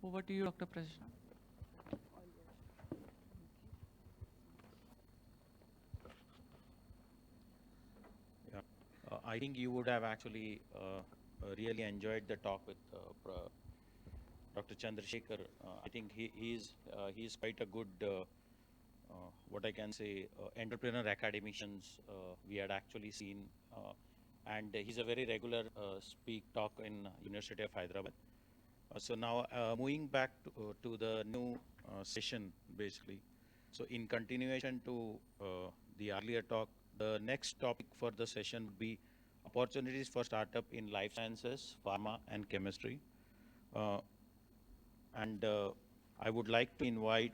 Over to you, Dr. Prashant. Yeah. I think you would have actually really enjoyed the talk with Dr. Chandrasekhar. I think he's quite a good what I can say entrepreneur academicians we had actually seen, and he's a very regular speak talk in University of Hyderabad. So now moving back to the new session basically. So in continuation to the earlier talk, the next topic for the session would be opportunities for startup in life sciences, pharma and chemistry. Uh, and I would like to invite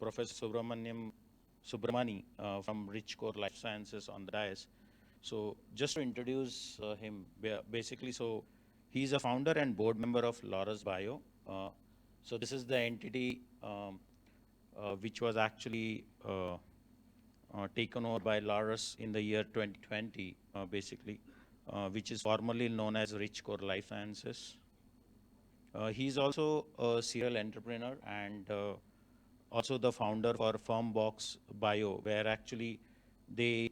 Professor Subramani from Richcore Life Sciences on the dais. So just to introduce him, basically, so he's a founder and board member of Laurus Bio. So this is the entity which was actually taken over by Laurus in the year 2020, basically, which is formerly known as Richcore Life Sciences. He's also a serial entrepreneur and also the founder for Firmbox Bio, where actually they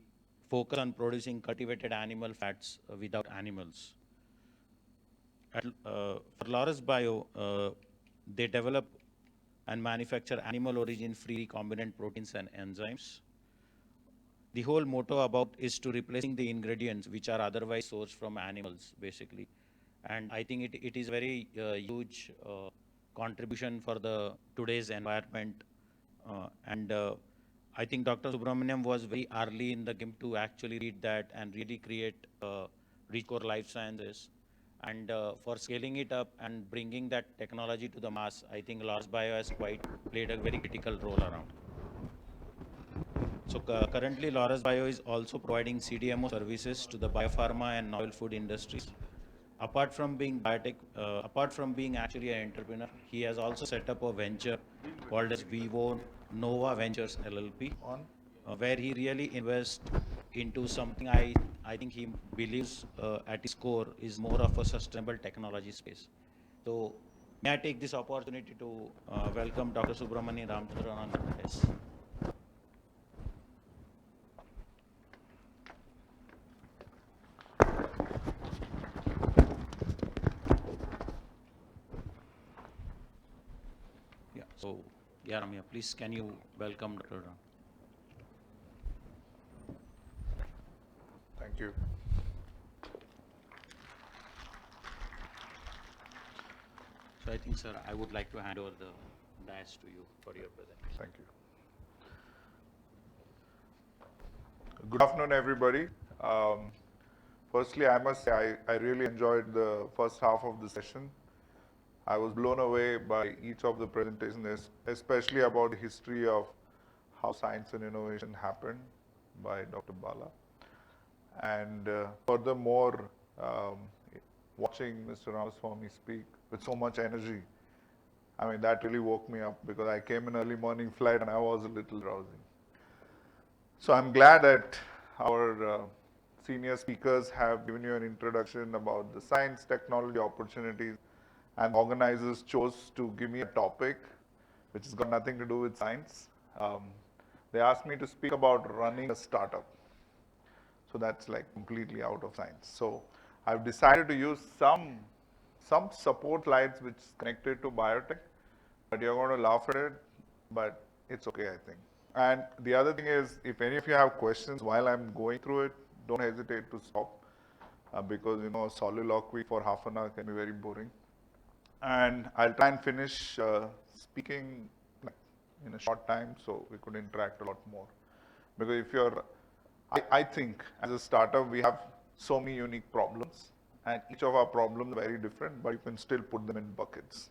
focus on producing cultivated animal fats without animals. For Laurus Bio, they develop and manufacture animal origin free recombinant proteins and enzymes. The whole motto about is to replacing the ingredients which are otherwise sourced from animals, basically. And I think it is very huge contribution for the today's environment. And I think Dr. Subramaniam was very early in the game to actually read that and really create Richcore Life Sciences. And for scaling it up and bringing that technology to the mass, I think Laurus Bio has quite played a very critical role around. So currently, Laurus Bio is also providing CDMO services to the biopharma and novel food industries. Apart from being apart from being actually an entrepreneur, he has also set up a venture called as Vivo Nova Ventures LLP, where he really invests into something I think he believes at his core is more of a sustainable technology space. So may I take this opportunity to welcome Dr. Subramani Ramchandran on this. Yeah. So, yeah, Ramya, please can you welcome Dr. Ram? Thank you. So I think, sir, I would like to hand over the dais to you for your presentation. Thank you. Good afternoon, everybody. Firstly, I must say I really enjoyed the first half of the session. I was blown away by each of the presentations, especially about the history of how science and innovation happened by Dr. Bala. And furthermore, watching Mr. Ramaswamy speak with so much energy, I mean, that really woke me up because I came in early morning flight and I was a little drowsy. So I'm glad that our senior speakers have given you an introduction about the science, technology opportunities, and organizers chose to give me a topic which has got nothing to do with science. They asked me to speak about running a startup. So that's like completely out of science. So I've decided to use some support slides which is connected to biotech, but you're going to laugh at it, but it's okay, I think. And the other thing is, if any of you have questions while I'm going through it, don't hesitate to stop, because a soliloquy for half an hour can be very boring. And I'll try and finish speaking in a short time so we could interact a lot more. Because if you're, I think as a startup, we have so many unique problems, and each of our problems are very different, but you can still put them in buckets.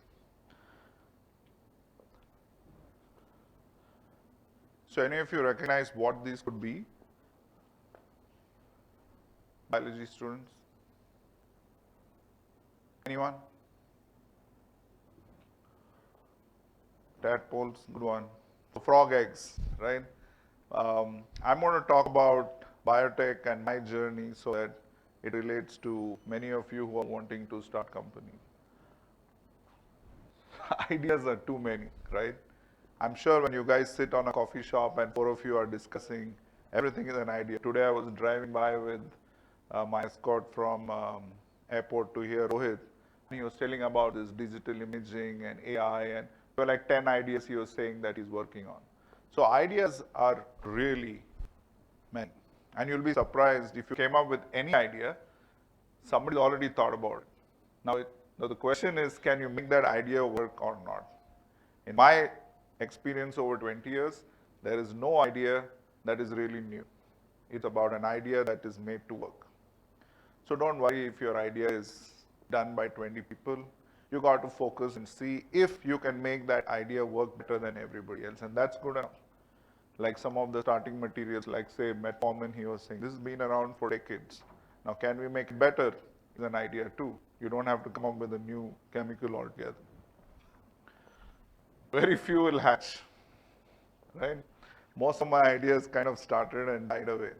So any of you recognize what these could be? Biology students? Anyone? Tadpoles, good one. So frog eggs, right? I'm going to talk about biotech and my journey so that it relates to many of you who are wanting to start companies. ideas are too many, right? I'm sure when you guys sit on a coffee shop and four of you are discussing, everything is an idea. Today I was driving by with my escort from airport to here, Rohit, and he was telling about this digital imaging and AI, and there were like 10 ideas he was saying that he's working on. So ideas are really many. And you'll be surprised if you came up with any idea, somebody's already thought about it. Now the question is, can you make that idea work or not? In my experience over 20 years, there is no idea that is really new. It's about an idea that is made to work. So don't worry if your idea is done by 20 people. You got to focus and see if you can make that idea work better than everybody else, and that's good enough. Like some of the starting materials, like say metformin, he was saying, this has been around for decades. Now can we make it better? Is an idea too. You don't have to come up with a new chemical altogether. Very few will hatch, right? Most of my ideas kind of started and died away.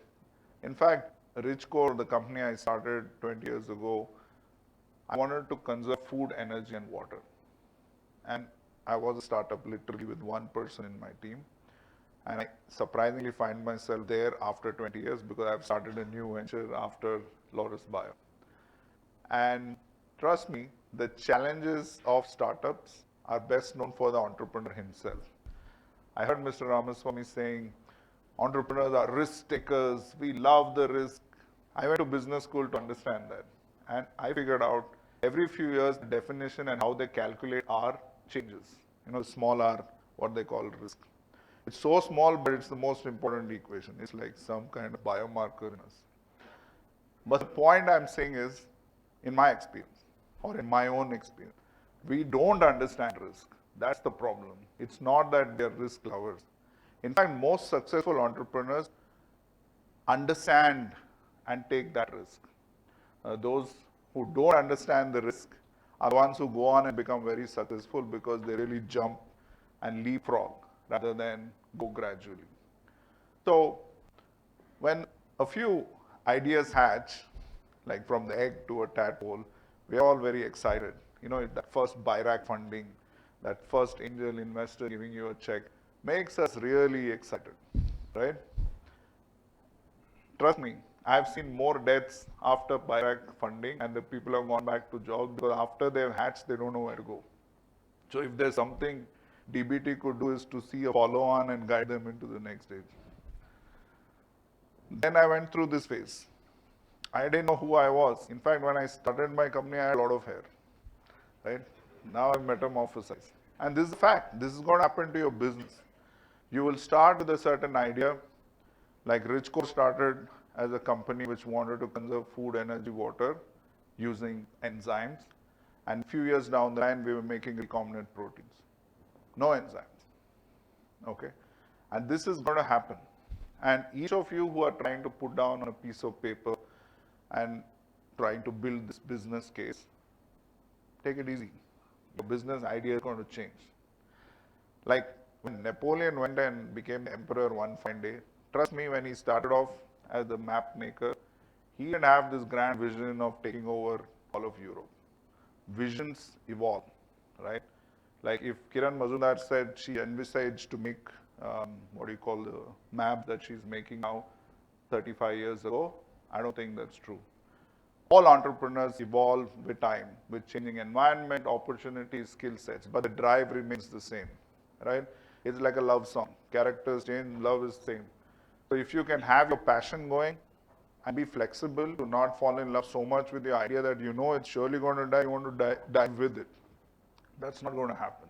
In fact, Richcore, the company I started 20 years ago, I wanted to conserve food, energy, and water. And I was a startup literally with one person in my team. And I surprisingly find myself there after 20 years because I've started a new venture after Lotus Bio. And trust me, the challenges of startups are best known for the entrepreneur himself. I heard Mr. Ramaswamy saying, entrepreneurs are risk takers, we love the risk. I went to business school to understand that. And I figured out every few years the definition and how they calculate R changes. You know, small r, what they call risk. It's so small, but it's the most important equation. It's like some kind of biomarker in us. But the point I'm saying is, in my experience, or in my own experience, we don't understand risk. That's the problem. It's not that they're risk lovers. In fact, most successful entrepreneurs understand and take that risk. Those who don't understand the risk are the ones who go on and become very successful because they really jump and leapfrog rather than go gradually. So when a few ideas hatch, like from the egg to a tadpole, we're all very excited. You know, that first BIRAC funding, that first angel investor giving you a check makes us really excited, right? Trust me, I've seen more deaths after BIRAC funding and the people have gone back to jobs because after they've hatched, they don't know where to go. So if there's something DBT could do is to see a follow-on and guide them into the next stage. Then I went through this phase. I didn't know who I was. In fact, when I started my company, I had a lot of hair, right? Now I'm metamorphosized. And this is a fact. This is going to happen to your business. You will start with a certain idea, like Richcore started as a company which wanted to conserve food, energy, water using enzymes. And a few years down the line, we were making recombinant proteins. No enzymes, okay? And this is going to happen. And each of you who are trying to put down on a piece of paper and trying to build this business case, take it easy. Your business idea is going to change. Like when Napoleon went and became the emperor one fine day, trust me, when he started off as the map maker, he didn't have this grand vision of taking over all of Europe. Visions evolve, right? Like if Kiran Mazumdar said she envisaged to make the map that she's making now 35 years ago, I don't think that's true. All entrepreneurs evolve with time, with changing environment, opportunities, skill sets, but the drive remains the same, right? It's like a love song. Characters change, love is the same. So if you can have your passion going and be flexible to not fall in love so much with the idea that you know it's surely going to die, you want to dive with it. That's not going to happen.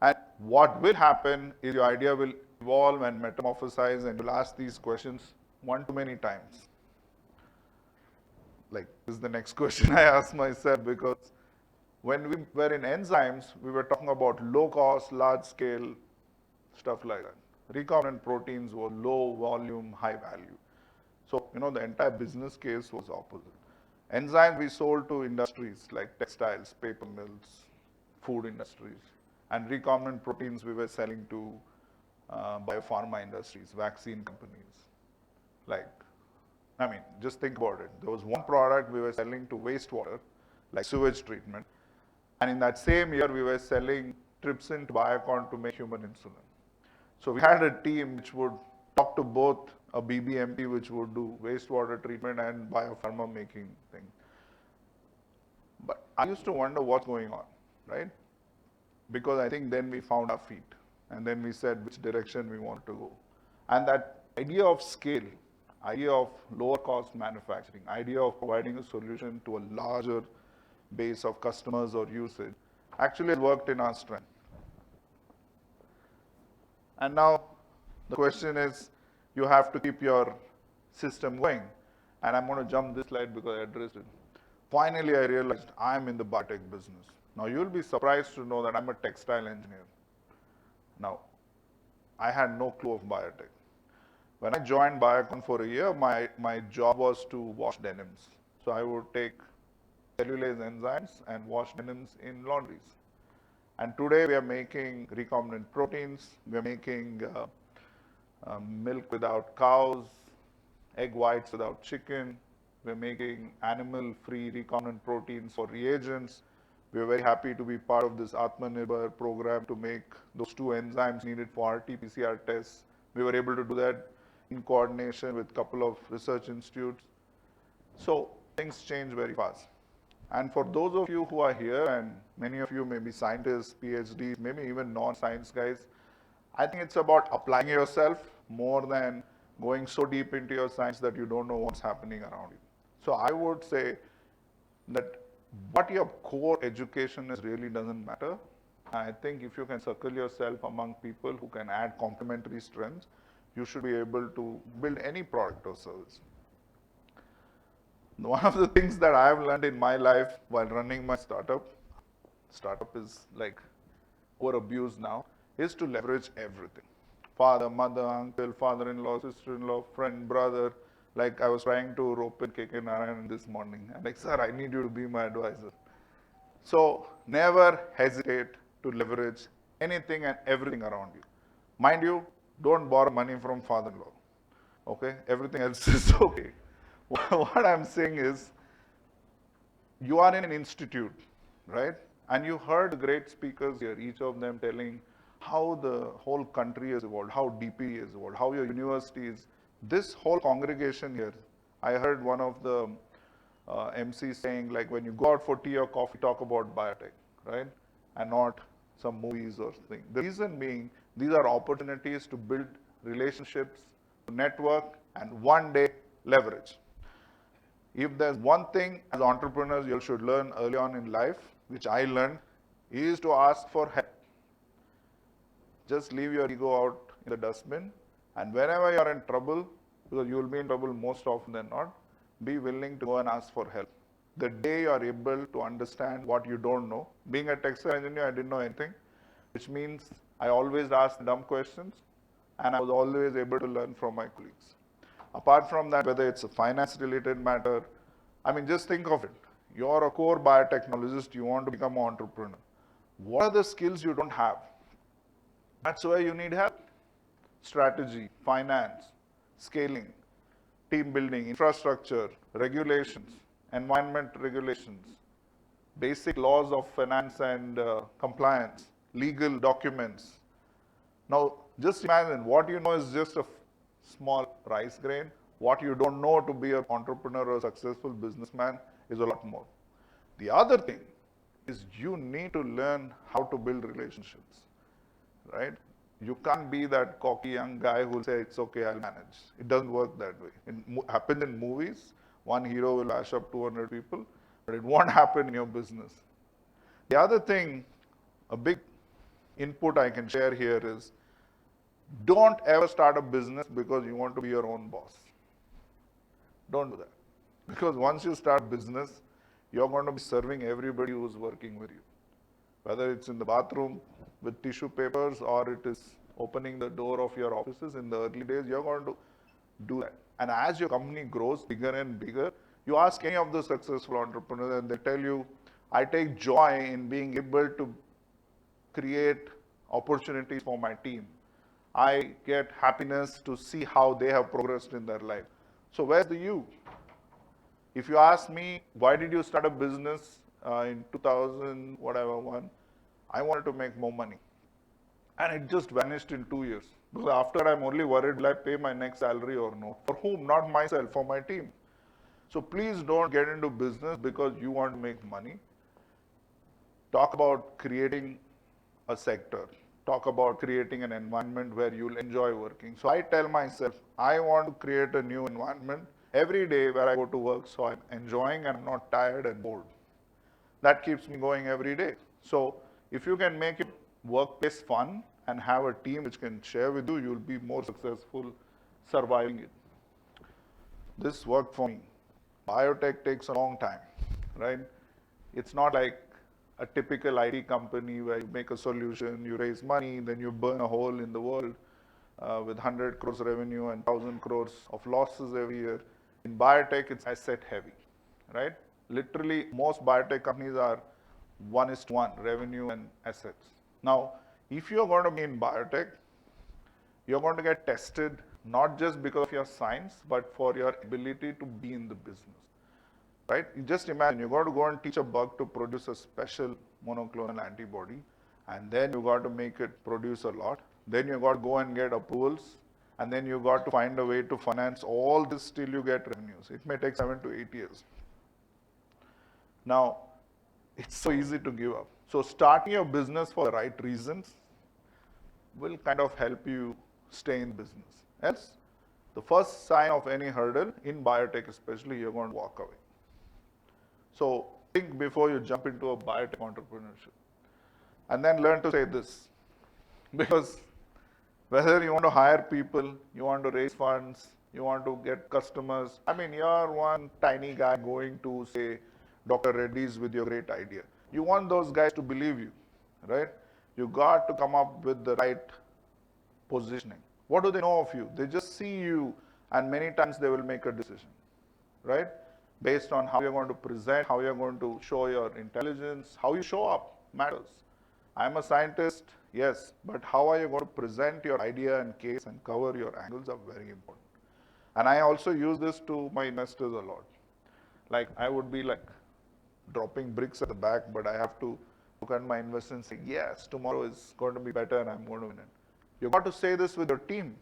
And what will happen is your idea will evolve and metamorphosize and you'll ask these questions one too many times. Like, this is the next question I asked myself because when we were in enzymes, we were talking about low cost, large scale, stuff like that. Recombinant proteins were low volume, high value. So, you know, the entire business case was opposite. Enzymes we sold to industries like textiles, paper mills, food industries. And recombinant proteins we were selling to biopharma industries, vaccine companies. Like, I mean, just think about it. There was one product we were selling to wastewater, like sewage treatment. And in that same year, we were selling trypsin to Biocon to make human insulin. So we had a team which would talk to both a BBMP, which would do wastewater treatment, and biopharma making thing. But I used to wonder what's going on, right? Because I think then we found our feet, and then we said which direction we want to go. And that idea of scale, idea of lower cost manufacturing, idea of providing a solution to a larger base of customers or usage actually has worked in our strength. And now the question is, you have to keep your system going. And I'm going to jump this slide because I addressed it. Finally, I realized I'm in the biotech business. Now, you'll be surprised to know that I'm a textile engineer. Now, I had no clue of biotech. When I joined Biocon for a year, my job was to wash denims. So I would take cellulase enzymes and wash denims in laundries. And today we are making recombinant proteins, we are making milk without cows, egg whites without chicken, we're making animal-free recombinant proteins for reagents. We're very happy to be part of this Atmanirbhar program to make those 2 enzymes needed for RT-PCR tests. We were able to do that in coordination with a couple of research institutes. So things change very fast. And for those of you who are here, and many of you may be scientists, PhDs, maybe even non-science guys, I think it's about applying yourself more than going so deep into your science that you don't know what's happening around you. So I would say that what your core education is really doesn't matter. I think if you can circle yourself among people who can add complementary strengths, you should be able to build any product or service. One of the things that I have learned in my life while running my startup is like over abused now, is to leverage everything. Father, mother, uncle, father-in-law, sister-in-law, friend, brother. Like I was trying to rope in KK Narayan this morning. I'm like, sir, I need you to be my advisor. So never hesitate to leverage anything and everything around you. Mind you, don't borrow money from father-in-law. Okay? Everything else is okay. What I'm saying is, you are in an institute, right? And you heard great speakers here, each of them telling how the whole country has evolved, how DP has evolved, how your university is. This whole congregation here, I heard one of the MCs saying, like, when you go out for tea or coffee, talk about biotech, right? And not some movies or things. The reason being, these are opportunities to build relationships, to network, and one day leverage. If there's one thing as entrepreneurs you should learn early on in life, which I learned, is to ask for help. Just leave your ego out in the dustbin, and whenever you're in trouble, because you will be in trouble most often than not, be willing to go and ask for help. The day you are able to understand what you don't know, being a textile engineer, I didn't know anything, which means I always asked dumb questions, and I was always able to learn from my colleagues. Apart from that, whether it's a finance-related matter, I mean, just think of it. You're a core biotechnologist, you want to become an entrepreneur. What are the skills you don't have? That's where you need help. Strategy, finance, scaling, team building, infrastructure, regulations, environment regulations, basic laws of finance and compliance, legal documents. Now, just imagine what you know is just a small rice grain. What you don't know to be an entrepreneur or a successful businessman is a lot more. The other thing is you need to learn how to build relationships, right? You can't be that cocky young guy who will say, it's okay, I'll manage. It doesn't work that way. It happens in movies. One hero will lash up 200 people, but it won't happen in your business. The other thing, a big input I can share here is, don't ever start a business because you want to be your own boss. Don't do that. Because once you start business, you're going to be serving everybody who's working with you. Whether it's in the bathroom with tissue papers or it is opening the door of your offices in the early days, you're going to do that. And as your company grows bigger and bigger, you ask any of the successful entrepreneurs and they tell you, I take joy in being able to create opportunities for my team. I get happiness to see how they have progressed in their life. So where's the you? If you ask me, why did you start a business? in 2000, whatever one, I wanted to make more money. And it just vanished in 2 years. Because after I'm only worried, will I pay my next salary or no? For whom? Not myself, for my team. So please don't get into business because you want to make money. Talk about creating a sector. Talk about creating an environment where you'll enjoy working. So I tell myself, I want to create a new environment every day where I go to work so I'm enjoying and I'm not tired and bored. That keeps me going every day. So if you can make your workplace fun and have a team which can share with you, you'll be more successful surviving it. This worked for me. Biotech takes a long time, right? It's not like a typical IT company where you make a solution, you raise money, then you burn a hole in the world with 100 crores revenue and 1,000 crores of losses every year. In biotech, it's asset heavy, right? Literally, most biotech companies are 1:1 revenue and assets. Now, if you're going to be in biotech, you're going to get tested not just because of your science, but for your ability to be in the business, right? You just imagine you got to go and teach a bug to produce a special monoclonal antibody, and then you got to make it produce a lot. Then you got to go and get approvals, and then you got to find a way to finance all this till you get revenues. It may take 7 to 8 years. Now, it's so easy to give up. So starting your business for the right reasons will kind of help you stay in business. Else, the first sign of any hurdle, in biotech especially, you're going to walk away. So think before you jump into a biotech entrepreneurship. And then learn to say this. Because whether you want to hire people, you want to raise funds, you want to get customers, I mean, you're one tiny guy going to, say, Dr. Reddy's with your great idea. You want those guys to believe you, right? You got to come up with the right positioning. What do they know of you? They just see you, and many times they will make a decision, right? Based on how you're going to present, how you're going to show your intelligence, how you show up matters. I'm a scientist, yes, but how are you going to present your idea and case and cover your angles are very important. And I also use this to my investors a lot. Like, I would be like dropping bricks at the back, but I have to look at my investors and say, yes, tomorrow is going to be better and I'm going to win it. You've got to say this with your team.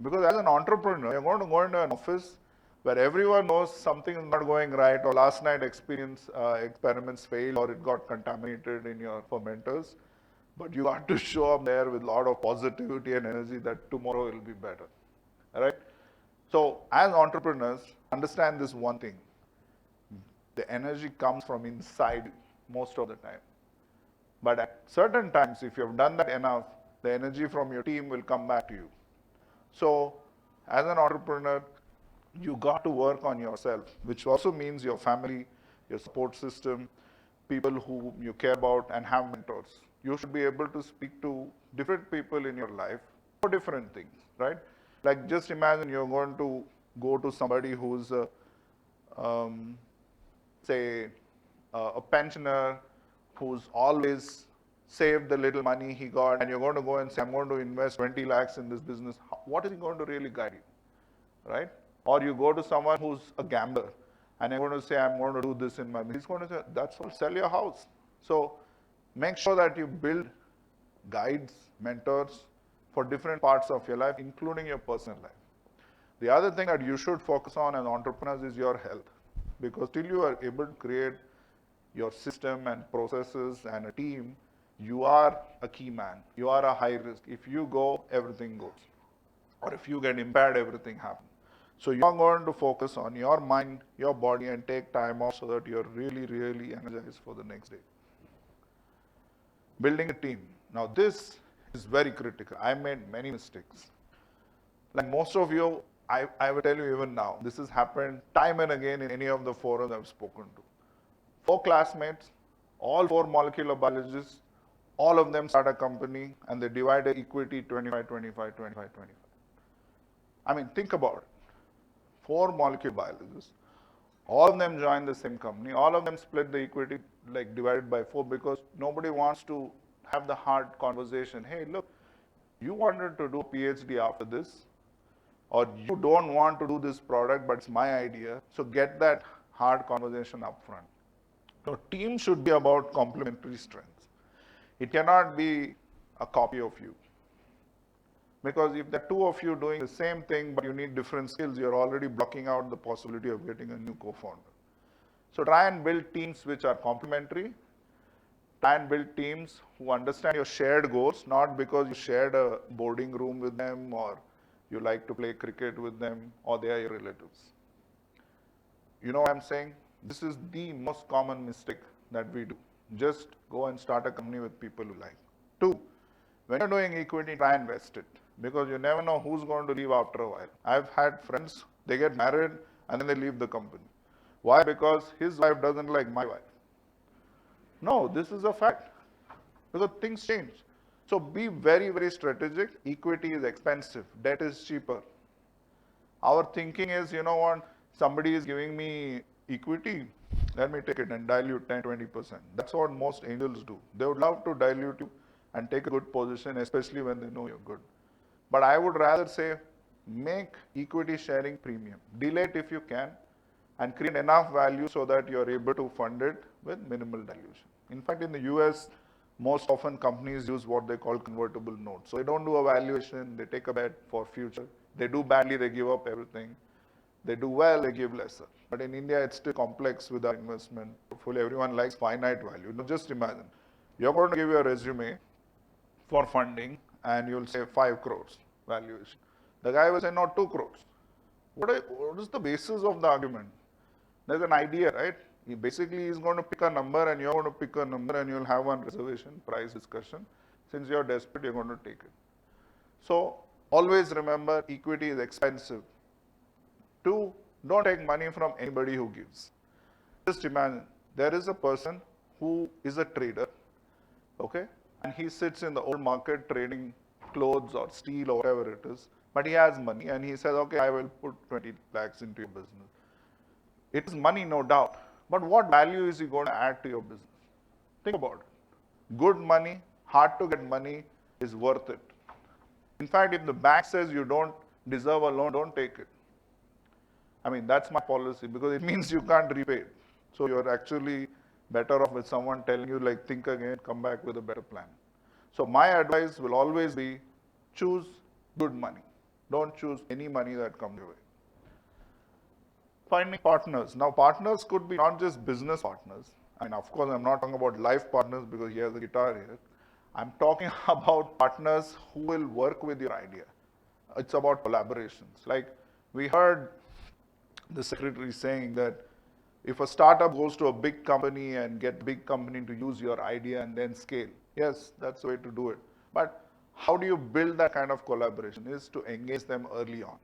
Because as an entrepreneur, you're going to go into an office where everyone knows something is not going right, or last night experiments failed, or it got contaminated in your fermenters. But you got to show up there with a lot of positivity and energy that tomorrow will be better. All right? So as entrepreneurs, understand this one thing. The energy comes from inside most of the time. But at certain times, if you've done that enough, the energy from your team will come back to you. So as an entrepreneur, you got to work on yourself, which also means your family, your support system, people who you care about, and have mentors. You should be able to speak to different people in your life for different things, right? Like, just imagine you're going to go to somebody who's say, a pensioner who's always saved the little money he got, and you're going to go and say, I'm going to invest 20 lakhs in this business. What is he going to really guide you, right? Or you go to someone who's a gambler, and you're going to say, I'm going to do this in my business. He's going to say, that's all, sell your house. So make sure that you build guides, mentors for different parts of your life, including your personal life. The other thing that you should focus on as entrepreneurs is your health. Because till you are able to create your system and processes and a team, you are a key man. You are a high risk. If you go, everything goes. Or if you get impaired, everything happens. So you are going to focus on your mind, your body, and take time off so that you're really, really energized for the next day. Building a team. Now this is very critical. I made many mistakes. Like most of you, I will tell you even now, this has happened time and again in any of the forums I've spoken to. 4 classmates, all 4 molecular biologists, all of them start a company and they divide the equity 25, 25, 25, 25. I mean, think about it. 4 molecular biologists, all of them join the same company, all of them split the equity like divided by 4 because nobody wants to have the hard conversation. Hey, look, you wanted to do a PhD after this, or you don't want to do this product, but it's my idea. So get that hard conversation up front. No, team should be about complementary strengths. It cannot be a copy of you. Because if the two of you doing the same thing but you need different skills, you're already blocking out the possibility of getting a new co-founder. So try and build teams which are complementary. Try and build teams who understand your shared goals, not because you shared a boarding room with them or you like to play cricket with them or they are your relatives. You know what I'm saying? This is the most common mistake that we do. Just go and start a company with people you like. Two, when you're doing equity, try and invest it because you never know who's going to leave after a while. I've had friends, they get married and then they leave the company. Why? Because his wife doesn't like my wife. No, this is a fact because things change. So be very, very strategic. Equity is expensive. Debt is cheaper. Our thinking is, you know what, somebody is giving me equity, let me take it and dilute 10, 20%. That's what most angels do. They would love to dilute you and take a good position, especially when they know you're good. But I would rather say, make equity sharing premium. Delay it if you can and create enough value so that you're able to fund it with minimal dilution. In fact, in the US, most often companies use what they call convertible notes. So they don't do a valuation, they take a bet for future. They do badly, they give up everything. They do well, they give lesser. But in India, it's still complex with our investment portfolio. Everyone likes finite value. Now just imagine, you're going to give your resume for funding and you'll say 5 crores valuation. The guy will say, no, 2 crores. What is the basis of the argument? There's an idea, right? He basically is going to pick a number and you're going to pick a number and you'll have one reservation, price discussion. Since you're desperate, you're going to take it. So always remember, equity is expensive. Two, don't take money from anybody who gives. Just imagine, there is a person who is a trader, okay? And he sits in the old market trading clothes or steel or whatever it is, but he has money and he says, okay, I will put 20 lakhs into your business. It is money, no doubt, but what value is he going to add to your business? Think about it. Good money, hard to get money is worth it. In fact, if the bank says you don't deserve a loan, don't take it. I mean, that's my policy because it means you can't repay it. So you're actually better off with someone telling you, like, think again, come back with a better plan. So my advice will always be choose good money. Don't choose any money that comes your way. Finding partners. Now, partners could be not just business partners. I mean, of course, I'm not talking about life partners because he has a guitar here. I'm talking about partners who will work with your idea. It's about collaborations. Like we heard the secretary saying that if a startup goes to a big company and get big company to use your idea and then scale, yes, that's the way to do it. But how do you build that kind of collaboration is to engage them early on.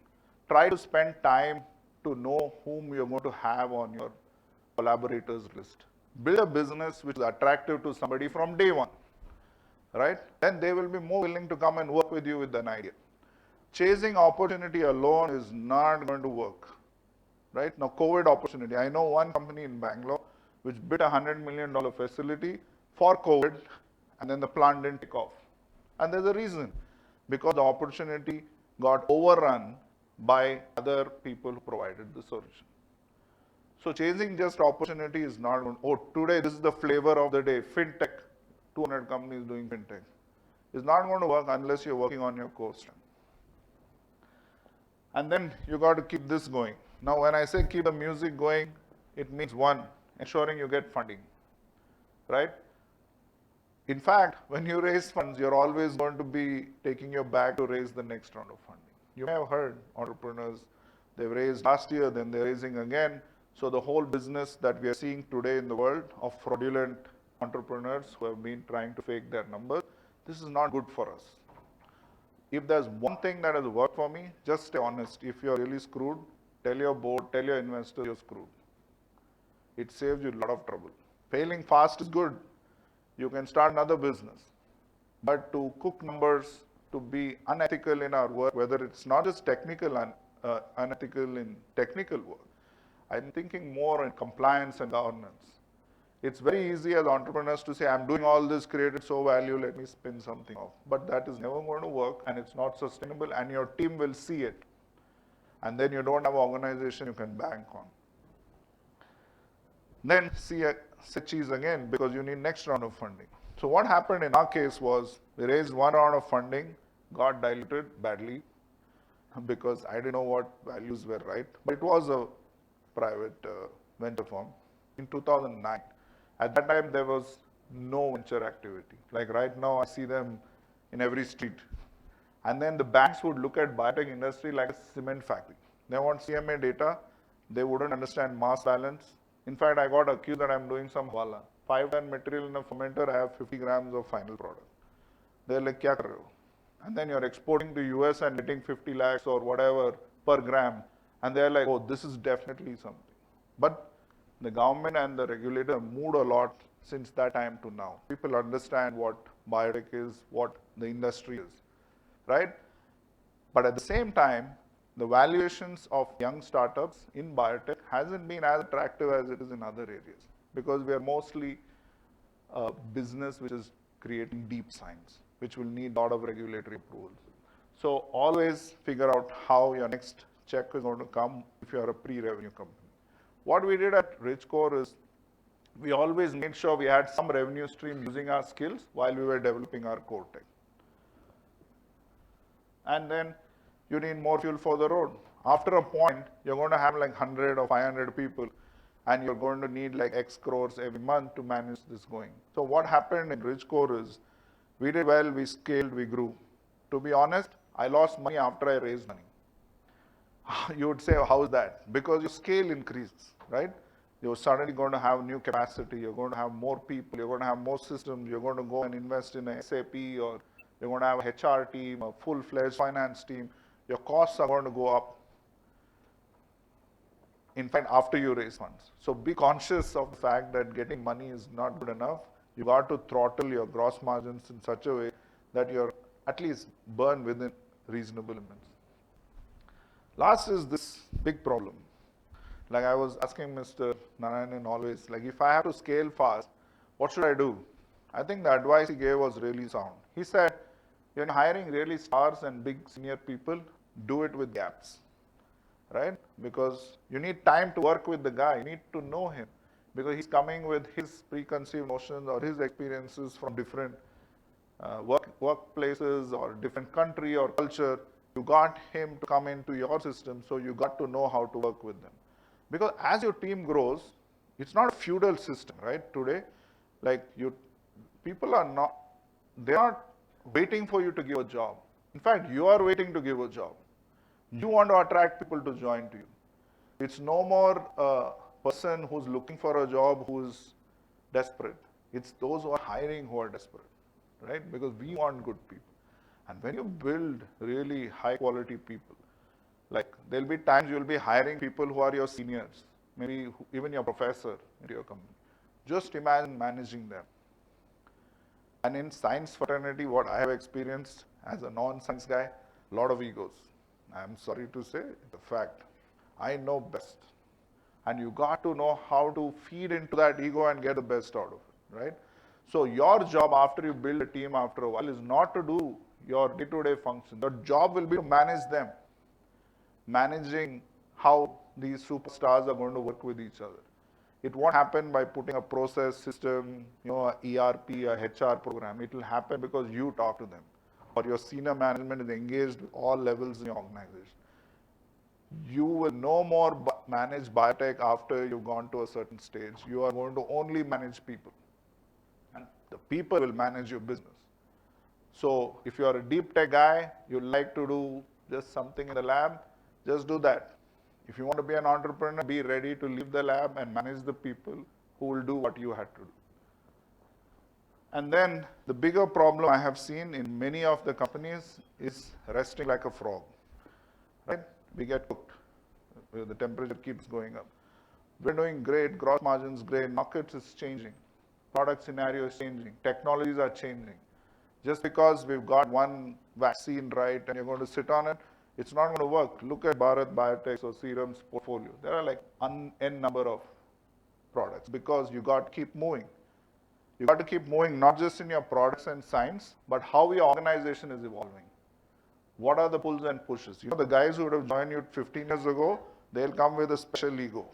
Try to spend time to know whom you're going to have on your collaborators list. Build a business which is attractive to somebody from day one, right? Then they will be more willing to come and work with you with an idea. Chasing opportunity alone is not going to work, right? Now, COVID opportunity. I know one company in Bangalore which built a $100 million facility for COVID, and then the plant didn't take off. And there's a reason, because the opportunity got overrun by other people who provided the solution. So chasing just opportunity is not going, oh, today this is the flavor of the day, fintech, 200 companies doing fintech. It's not going to work unless you're working on your core strength. And then you got to keep this going. Now, when I say keep the music going, it means one, ensuring you get funding, right? In fact, when you raise funds, you're always going to be taking your bag to raise the next round of funding. You may have heard entrepreneurs, they've raised last year, then they're raising again. So the whole business that we are seeing today in the world of fraudulent entrepreneurs who have been trying to fake their numbers, this is not good for us. If there's one thing that has worked for me, just stay honest. If you're really screwed, tell your board, tell your investors you're screwed. It saves you a lot of trouble. Failing fast is good. You can start another business. But to cook numbers, to be unethical in our work, whether it's not just technical and unethical in technical work, I'm thinking more in compliance and governance. It's very easy as entrepreneurs to say, I'm doing all this, created so value, let me spin something off. But that is never going to work and it's not sustainable and your team will see it. And then you don't have an organization you can bank on. Then see say cheese again because you need next round of funding. So what happened in our case was we raised one round of funding, got diluted badly because I didn't know what values were right, but it was a private venture firm in 2009. At that time, there was no venture activity. Like right now, I see them in every street. And then the banks would look at biotech industry like a cement factory. They want CMA data. They wouldn't understand mass balance. In fact, I got accused that I'm doing some hawala. 5-ton material in a fermenter, I have 50 grams of final product. They're like, kya kar rahe ho? And then you're exporting to US and getting 50 lakhs or whatever per gram. And they're like, oh, this is definitely something. But the government and the regulator have moved a lot since that time to now. People understand what biotech is, what the industry is, right? But at the same time, the valuations of young startups in biotech hasn't been as attractive as it is in other areas because we are mostly a business which is creating deep science, which will need a lot of regulatory approvals. So always figure out how your next check is going to come if you are a pre-revenue company. What we did at Richcore is we always made sure we had some revenue stream using our skills while we were developing our core tech. And then you need more fuel for the road. After a point, you're going to have like 100 or 500 people, and you're going to need like X crores every month to manage this going. So what happened in Richcore is, we did well, we scaled, we grew. To be honest, I lost money after I raised money. You would say, how is that? Because your scale increases, right? You're suddenly going to have new capacity, you're going to have more people, you're going to have more systems, you're going to go and invest in a SAP, or you're going to have a HR team, a full-fledged finance team. Your costs are going to go up, in fact, after you raise funds. So be conscious of the fact that getting money is not good enough. You got to throttle your gross margins in such a way that you're at least burn within reasonable limits. Last is this big problem. Like I was asking Mr. Narayanan always, like if I have to scale fast, what should I do? I think the advice he gave was really sound. He said, you're hiring really stars and big senior people, do it with gaps, right? Because you need time to work with the guy. You need to know him because he's coming with his preconceived notions or his experiences from different workplaces or different country or culture. You got him to come into your system, so you got to know how to work with them. Because as your team grows, it's not a feudal system, right? Today, like people are not, they're not waiting for you to give a job. In fact, you are waiting to give a job. You want to attract people to join to you. It's no more a person who's looking for a job who's desperate. It's those who are hiring who are desperate, right? Because we want good people. And when you build really high quality people, like there'll be times you'll be hiring people who are your seniors, maybe even your professor in your company. Just imagine managing them. And in science fraternity, what I have experienced as a non-science guy, a lot of egos. I'm sorry to say, it's a fact. I know best. And you got to know how to feed into that ego and get the best out of it, right? So your job after you build a team after a while is not to do your day-to-day function. Your job will be to manage them. Managing how these superstars are going to work with each other. It won't happen by putting a process system, a ERP, a HR program. It will happen because you talk to them, or your senior management is engaged with all levels in your organization. You will no more manage biotech after you've gone to a certain stage. You are going to only manage people, and the people will manage your business. So if you are a deep tech guy, you like to do just something in the lab, just do that. If you want to be an entrepreneur, be ready to leave the lab and manage the people who will do what you had to do. And then the bigger problem I have seen in many of the companies is resting like a frog, right? We get cooked. The temperature keeps going up. We're doing great, gross margins great, markets is changing, product scenario is changing, technologies are changing. Just because we've got one vaccine right and you're going to sit on it, it's not going to work. Look at Bharat Biotech's or Serum's portfolio. There are like n number of products because you got to keep moving. You got to keep moving not just in your products and science, but how your organization is evolving. What are the pulls and pushes? The guys who would have joined you 15 years ago, they'll come with a special ego.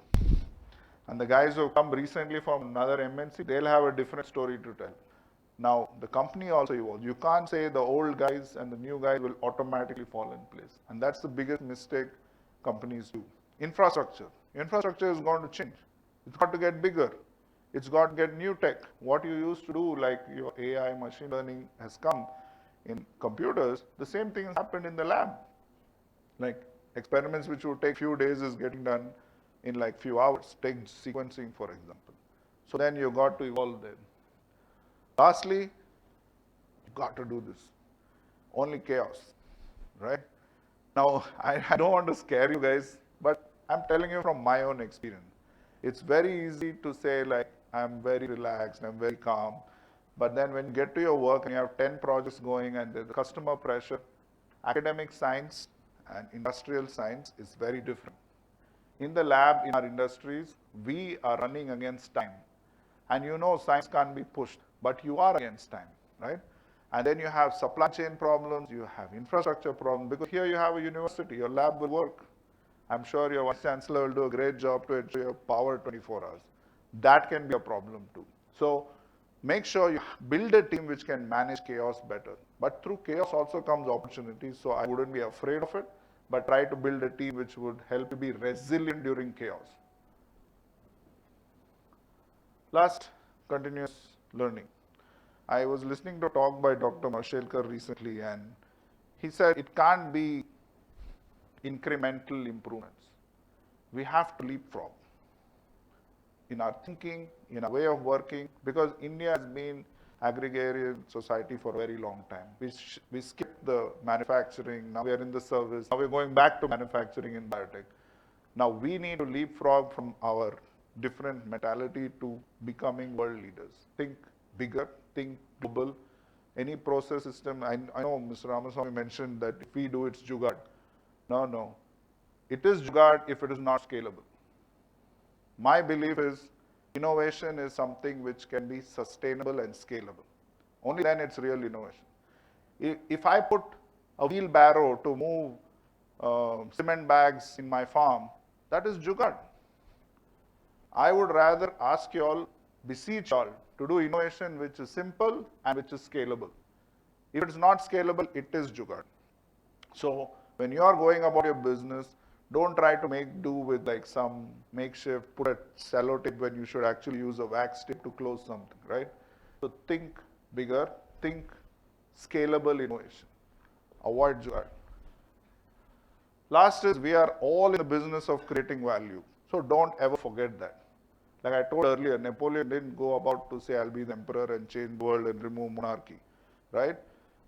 And the guys who have come recently from another MNC, they'll have a different story to tell. Now, the company also evolves. You can't say the old guys and the new guys will automatically fall in place. And that's the biggest mistake companies do. Infrastructure. Infrastructure is going to change. It's got to get bigger. It's got to get new tech. What you used to do, like your AI, machine learning has come in computers, the same thing has happened in the lab. Like experiments which would take few days is getting done in like few hours. Take sequencing, for example. So then you got to evolve there. Lastly, you got to do this. Only chaos, right? Now, I don't want to scare you guys, but I'm telling you from my own experience. It's very easy to say like, I'm very relaxed, I'm very calm. But then when you get to your work and you have 10 projects going and there's customer pressure, academic science and industrial science is very different. In the lab, in our industries, we are running against time. And you know science can't be pushed, but you are against time, right? And then you have supply chain problems, you have infrastructure problems, because here you have a university, your lab will work. I'm sure your vice chancellor will do a great job to ensure you have power 24 hours. That can be a problem too. So make sure you build a team which can manage chaos better. But through chaos also comes opportunities, so I wouldn't be afraid of it, but try to build a team which would help you be resilient during chaos. Last, continuous learning. I was listening to a talk by Dr. Marshalkar recently, and he said it can't be incremental improvements. We have to leapfrog in our thinking, in our way of working, because India has been agrarian society for a very long time. We skipped the manufacturing, now we are in the service, now we're going back to manufacturing in biotech. Now we need to leapfrog from our different mentality to becoming world leaders. Think bigger, think global. Any process system, I know Mr. Ramaswamy mentioned that if we do, it's jugaad. No. It is jugaad if it is not scalable. My belief is innovation is something which can be sustainable and scalable. Only then it's real innovation. If I put a wheelbarrow to move cement bags in my farm, that is jugaad. I would rather ask you all, beseech you all, to do innovation which is simple and which is scalable. If it's not scalable, it is jugaad. So when you are going about your business, don't try to make do with like some makeshift, put a sellotape when you should actually use a wax tip to close something, right? So think bigger, think scalable innovation. Avoid jugaad. Last is we are all in the business of creating value. So don't ever forget that. Like I told earlier, Napoleon didn't go about to say, I'll be the emperor and change the world and remove monarchy, right?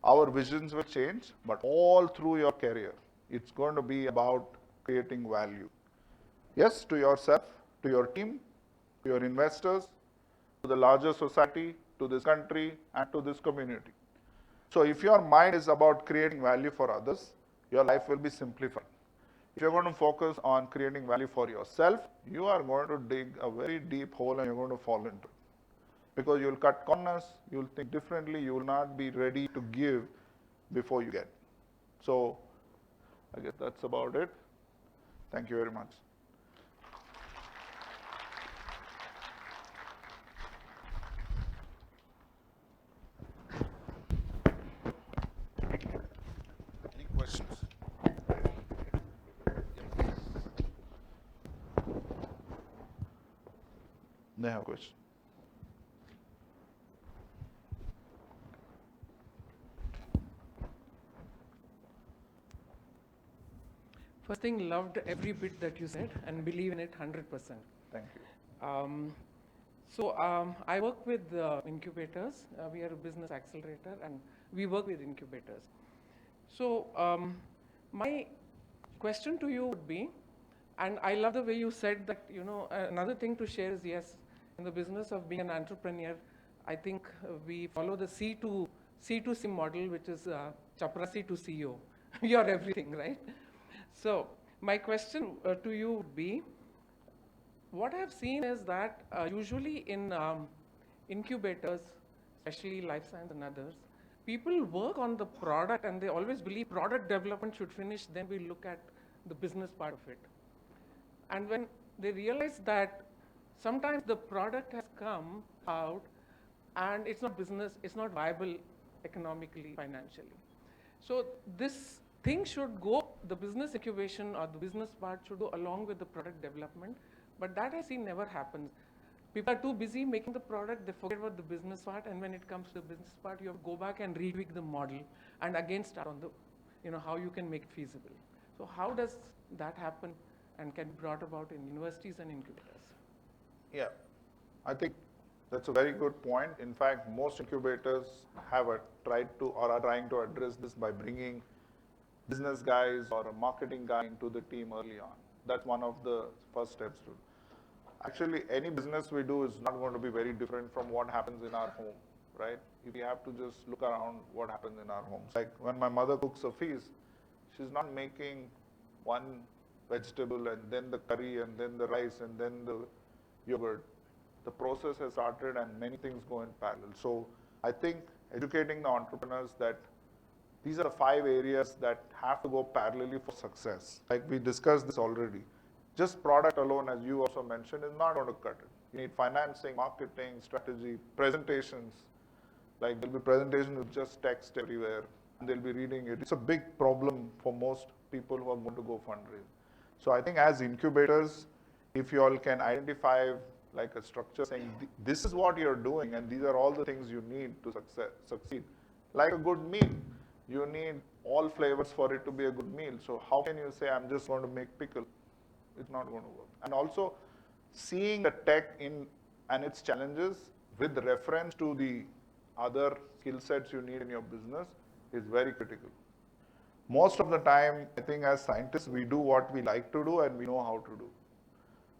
Our visions will change, but all through your career, it's going to be about creating value. Yes, to yourself, to your team, to your investors, to the larger society, to this country, and to this community. So if your mind is about creating value for others, your life will be simplified. If you're going to focus on creating value for yourself, you are going to dig a very deep hole and you're going to fall into it. Because you'll cut corners, you'll think differently, you will not be ready to give before you get. So I guess that's about it. Thank you very much. Any questions? They have a question. First thing, loved every bit that you said and believe in it 100%. Thank you. I work with incubators. We are a business accelerator and we work with incubators. So my question to you would be, and I love the way you said that, you know, another thing to share is, yes, in the business of being an entrepreneur, I think we follow the C2C model, which is Chaprasi to CEO. You are everything, right? So my question to you would be, what I've seen is that usually in incubators, especially life science and others, people work on the product and they always believe product development should finish, then we look at the business part of it. And when they realize that sometimes the product has come out and it's not business, it's not viable economically, financially. So this thing should go, the business incubation or the business part should go along with the product development, but that I see never happens. People are too busy making the product, they forget about the business part, and when it comes to the business part, you have to go back and retweak the model and again start on the, how you can make it feasible. So how does that happen and can be brought about in universities and incubators? Yeah, I think that's a very good point. In fact, most incubators have tried to or are trying to address this by bringing business guys or a marketing guy into the team early on. That's one of the first steps to. Actually, any business we do is not going to be very different from what happens in our home, right? If we have to just look around what happens in our homes. Like when my mother cooks a feast, she's not making one vegetable and then the curry and then the rice and then the yogurt. The process has started and many things go in parallel. So I think educating the entrepreneurs that these are the 5 areas that have to go parallelly for success. Like we discussed this already. Just product alone, as you also mentioned, is not going to cut it. You need financing, marketing, strategy, presentations. Like there'll be presentations with just text everywhere, and they'll be reading it. It's a big problem for most people who are going to go fundraise. So I think as incubators, if you all can identify like a structure saying, this is what you're doing, and these are all the things you need to succeed. Like a good meal, you need all flavors for it to be a good meal. So how can you say, I'm just going to make pickle? It's not going to work. And also, seeing the tech and its challenges with reference to the other skill sets you need in your business is very critical. Most of the time, I think as scientists, we do what we like to do and we know how to do.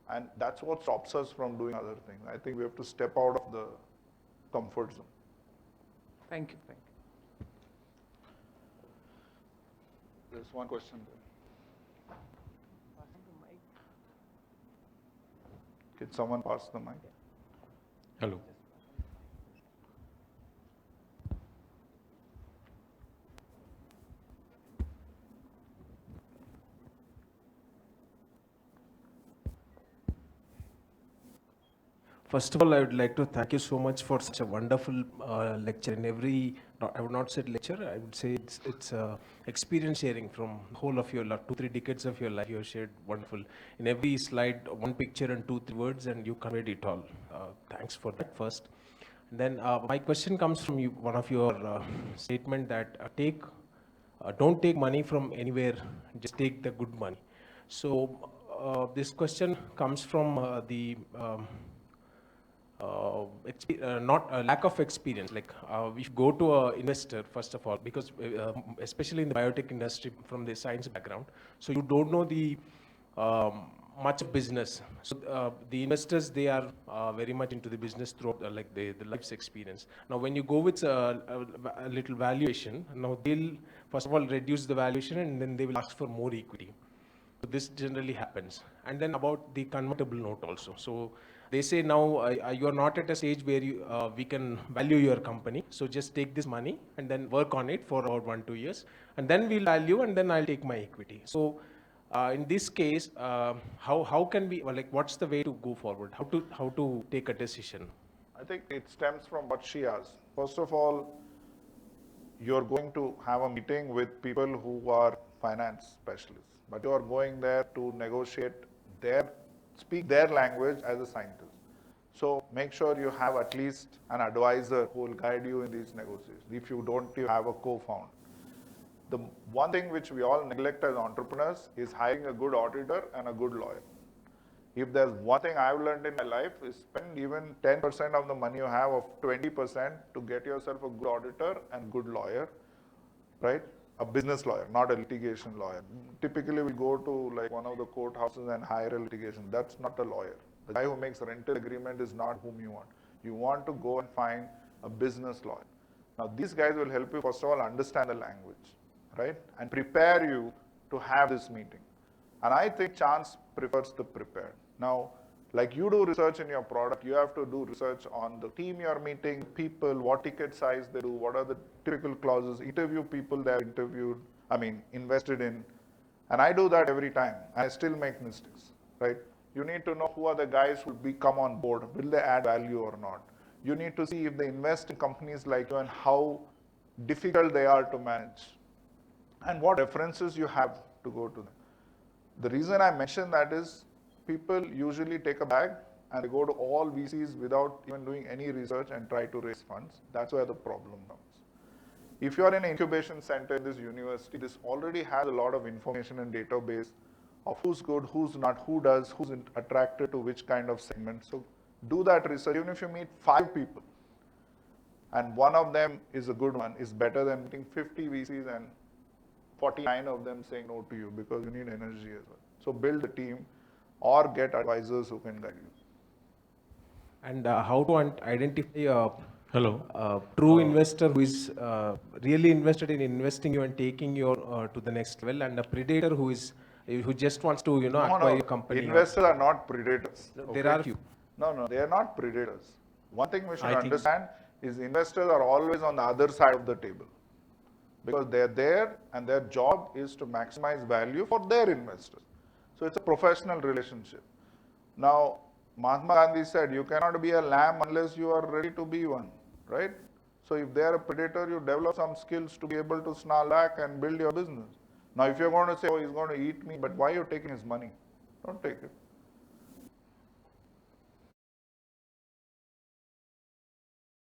And that's what stops us from doing other things. I think we have to step out of the comfort zone. Thank you. There's one question there. Can someone pass the mic? Hello. First of all, I would like to thank you so much for such a wonderful lecture. In every, I would not say lecture, I would say it's experience sharing from whole of your 2-3 decades of your life. You have shared wonderful. In every slide, one picture and 2-3 words, and you conveyed it all. Thanks for that first. And then my question comes from you, one of your statement that don't take money from anywhere, just take the good money. So this question comes from the not a lack of experience. Like we should go to an investor first of all, because especially in the biotech industry from the science background, so you don't know the much business. So the investors, they are very much into the business throughout like the life's experience. Now when you go with a little valuation, now they'll first of all reduce the valuation and then they will ask for more equity. So this generally happens. And then about the convertible note also. So they say now you are not at a stage where we can value your company. So just take this money and then work on it for about 1-2 years. And then we'll value and then I'll take my equity. So in this case, how can we, like what's the way to go forward? How to take a decision? I think it stems from what she asked. First of all, you're going to have a meeting with people who are finance specialists, but you are going there to negotiate speak their language as a scientist. So make sure you have at least an advisor who will guide you in these negotiations if you don't have a co-founder. The one thing which we all neglect as entrepreneurs is hiring a good auditor and a good lawyer. If there's one thing I've learned in my life is spend even 10% of the money you have of 20% to get yourself a good auditor and good lawyer, right? A business lawyer, not a litigation lawyer. Typically we go to like one of the courthouses and hire a litigation. That's not a lawyer. The guy who makes a rental agreement is not whom you want. You want to go and find a business lawyer. Now these guys will help you first of all understand the language, right? And prepare you to have this meeting. And I think Chance prefers the prepared. Now, like you do research in your product, you have to do research on the team you're meeting, people, what ticket size they do, what are the typical clauses, interview people they have invested in. And I do that every time. I still make mistakes, right? You need to know who are the guys who will come on board. Will they add value or not? You need to see if they invest in companies like you and how difficult they are to manage and what references you have to go to them. The reason I mention that is people usually take a bag and they go to all VCs without even doing any research and try to raise funds. That's where the problem comes. If you are in an incubation center in this university, this already has a lot of information and database of who's good, who's not, who does, who's attracted to which kind of segment. So do that research. Even if you meet 5 people and one of them is a good one, is better than meeting 50 VCs and 49 of them saying no to you, because you need energy as well. So build a team or get advisors who can guide you. And how to identify a Hello. true investor who is really invested in investing you and taking you to the next level, and a predator who just wants to acquire your company. Investors are not predators. There are few. No, they are not predators. One thing we should I think- understand is investors are always on the other side of the table, because they're there and their job is to maximize value for their investors. So it's a professional relationship. Now, Mahatma Gandhi said, you cannot be a lamb unless you are ready to be one, right? So if they are a predator, you develop some skills to be able to snarl back and build your business. Now, if you're going to say, oh, he's going to eat me, but why are you taking his money? Don't take it.